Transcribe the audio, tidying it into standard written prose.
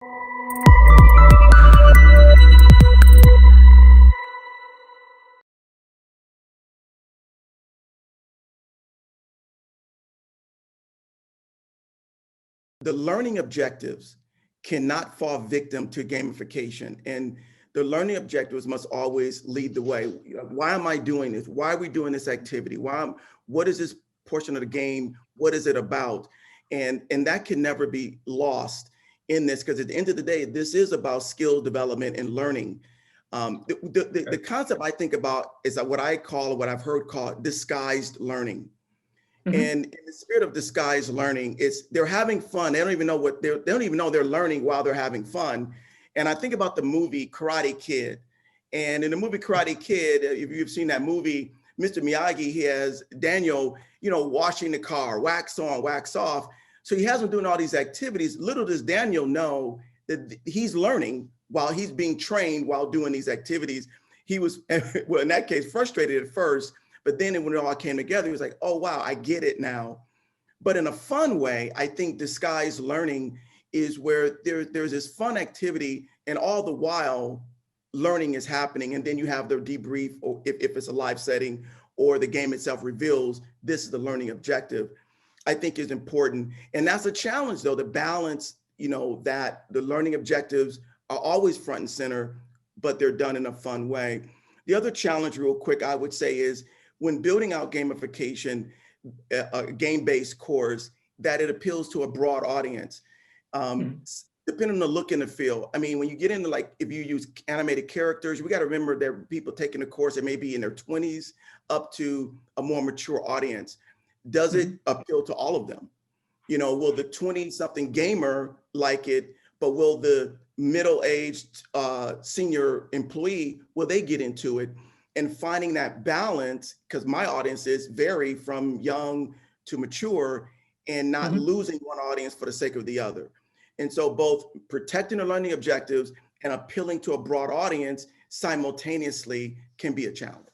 The learning objectives cannot fall victim to gamification. And the learning objectives must always lead the way. Why am I doing this? Why are we doing this activity? What is this portion of the game? What is it about? And that can never be lost in this, because at the end of the day, this is about skill development and learning. The concept I think about is what I call, what I've heard called disguised learning. And in the spirit of disguised learning, they're having fun. They don't even know they don't even know they're learning while they're having fun. And I think about the movie Karate Kid. And in the movie Karate Kid, if you've seen that movie, Mr. Miyagi, he has Daniel, washing the car, wax on, wax off. So he has him doing all these activities. Little does Daniel know that he's learning while he's being trained while doing these activities. He was, well, in that case, frustrated at first. But then when it all came together, he was like, oh, wow, I get it now. But in a fun way, I think disguised learning is where there's this fun activity, and all the while learning is happening. And then you have the debrief, or if it's a live setting, or the game itself reveals this is the learning objective, I think is important. And that's a challenge, though, to balance, that the learning objectives are always front and center, but they're done in a fun way. The other challenge, real quick, I would say is, when building out gamification, a game-based course, that it appeals to a broad audience, depending on the look and the feel. I mean, when you get into, like, if you use animated characters, we got to remember there are people taking the course that may be in their 20s up to a more mature audience. Does it appeal to all of them? Will the 20-something gamer like it, but will the middle-aged senior employee, will they get into it? And finding that balance, because my audiences vary from young to mature, and not losing one audience for the sake of the other. And so both protecting the learning objectives and appealing to a broad audience simultaneously can be a challenge.